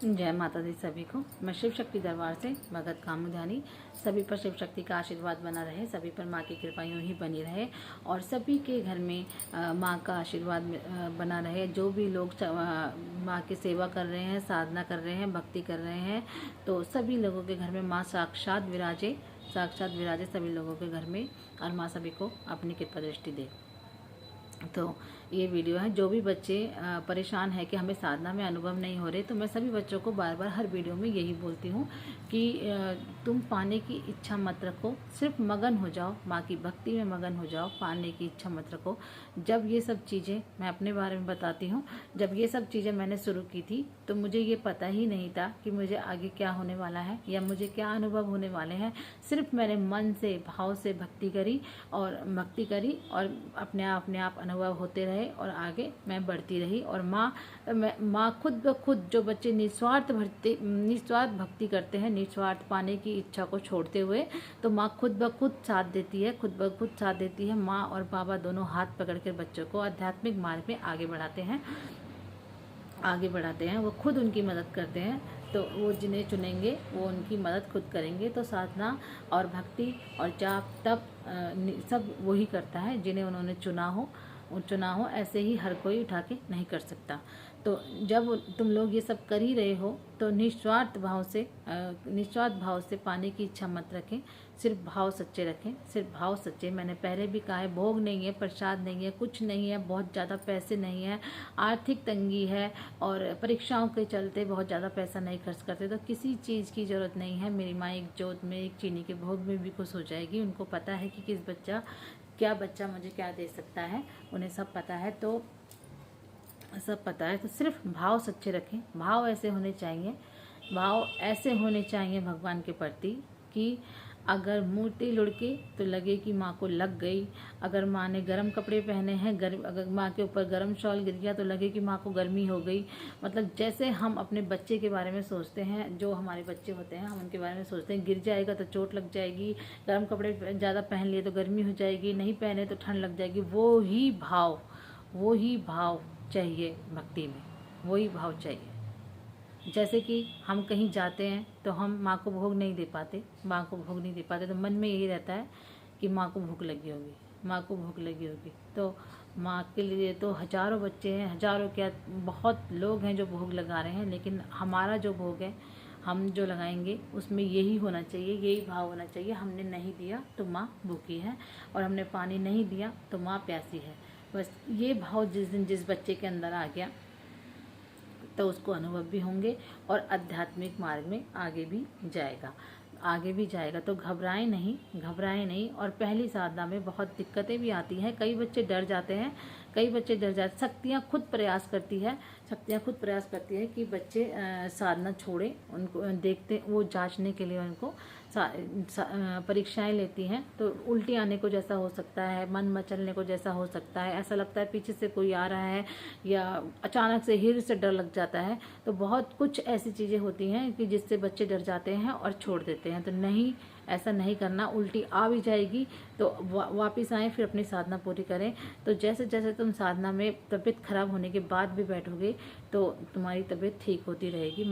जय माता दी सभी को। मैं शिव शक्ति दरबार से भगत कामध्यानी। सभी पर शिव शक्ति का आशीर्वाद बना रहे, सभी पर माँ की कृपा यूँ ही बनी रहे और सभी के घर में माँ का आशीर्वाद बना रहे। जो भी लोग माँ की सेवा कर रहे हैं, साधना कर रहे हैं, भक्ति कर रहे हैं, तो सभी लोगों के घर में माँ साक्षात विराजे सभी लोगों के घर में, और माँ सभी को अपनी कृपा दृष्टि दे। तो ये वीडियो है, जो भी बच्चे परेशान है कि हमें साधना में अनुभव नहीं हो रहे, तो मैं सभी बच्चों को बार बार हर वीडियो में यही बोलती हूँ कि तुम पाने की इच्छा मत रखो, सिर्फ मगन हो जाओ, माँ की भक्ति में मगन हो जाओ, पाने की इच्छा मत रखो। जब ये सब चीज़ें, मैं अपने बारे में बताती हूँ, जब ये सब चीज़ें मैंने शुरू की थी तो मुझे ये पता ही नहीं था कि मुझे आगे क्या होने वाला है या मुझे क्या अनुभव होने वाले हैं। सिर्फ मैंने मन से, भाव से भक्ति करी और अपने आप अनुभव होते रहे और आगे मैं बढ़ती रही। और माँ खुद ब खुद, जो बच्चे निस्वार्थ भक्ति करते हैं, निस्वार्थ पाने की इच्छा को छोड़ते हुए, तो माँ खुद ब खुद साथ देती है। माँ और बाबा दोनों हाथ पकड़ कर बच्चों को आध्यात्मिक मार्ग में आगे बढ़ाते हैं। वो खुद उनकी मदद करते हैं। तो वो जिन्हें चुनेंगे वो उनकी मदद खुद करेंगे। तो साधना और भक्ति और जाप तप सब वही करता है जिन्हें उन्होंने चुना हो। ऐसे ही हर कोई उठा के नहीं कर सकता। तो जब तुम लोग ये सब कर ही रहे हो तो निस्वार्थ भाव से पाने की इच्छा मत रखें, सिर्फ भाव सच्चे रखें। मैंने पहले भी कहा है, भोग नहीं है, प्रसाद नहीं है, कुछ नहीं है, बहुत ज़्यादा पैसे नहीं है, आर्थिक तंगी है और परीक्षाओं के चलते बहुत ज़्यादा पैसा नहीं खर्च करते, तो किसी चीज़ की ज़रूरत नहीं है। मेरी माँ एक जोत में, एक चीनी के भोग में भी खुश हो जाएगी। उनको पता है कि क्या बच्चा मुझे क्या दे सकता है, उन्हें सब पता है। तो सिर्फ भाव सच्चे रखें। भाव ऐसे होने चाहिए भगवान के प्रति कि अगर मूर्ति लुढ़के तो लगे कि माँ को लग गई। अगर माँ ने गर्म कपड़े पहने हैं, अगर माँ के ऊपर गर्म शॉल गिर गया तो लगे कि माँ को गर्मी हो गई। मतलब जैसे हम अपने बच्चे के बारे में सोचते हैं, जो हमारे बच्चे होते हैं, हम उनके बारे में सोचते हैं, गिर जाएगा तो चोट लग जाएगी, गर्म कपड़े ज़्यादा पहन लिए तो गर्मी हो जाएगी, नहीं पहने तो ठंड लग जाएगी। वो ही भाव चाहिए भक्ति में, वही भाव चाहिए। जैसे कि हम कहीं जाते हैं तो हम माँ को भोग नहीं दे पाते, तो मन में यही रहता है कि माँ को भूख लगी होगी। तो माँ के लिए तो हजारों बच्चे हैं, हजारों क्या, बहुत लोग हैं जो भोग लगा रहे हैं, लेकिन हमारा जो भोग है, हम जो लगाएंगे उसमें यही होना चाहिए, यही भाव होना चाहिए। हमने नहीं दिया तो माँ भूखी है, और हमने पानी नहीं दिया तो माँ प्यासी है। बस ये भाव जिस दिन जिस बच्चे के अंदर आ गया तो उसको अनुभव भी होंगे और आध्यात्मिक मार्ग में आगे भी जाएगा। तो घबराएं नहीं। और पहली साधना में बहुत दिक्कतें भी आती हैं, कई बच्चे डर जाते हैं। शक्तियाँ खुद प्रयास करती है कि बच्चे साधना छोड़ें। उनको देखते, वो जांचने के लिए उनको परीक्षाएं लेती हैं, तो उल्टी आने को जैसा हो सकता है, मन मचलने को जैसा हो सकता है, ऐसा लगता है पीछे से कोई आ रहा है, या अचानक से हिर से डर लग जाता है। तो बहुत कुछ ऐसी चीज़ें होती हैं कि जिससे बच्चे डर जाते हैं और छोड़ देते हैं। तो नहीं, ऐसा नहीं करना। उल्टी आ भी जाएगी तो वापस आएँ, फिर अपनी साधना पूरी करें। तो जैसे जैसे तुम साधना में तबीयत खराब होने के बाद भी बैठोगे तो तुम्हारी तबीयत ठीक होती रहेगी।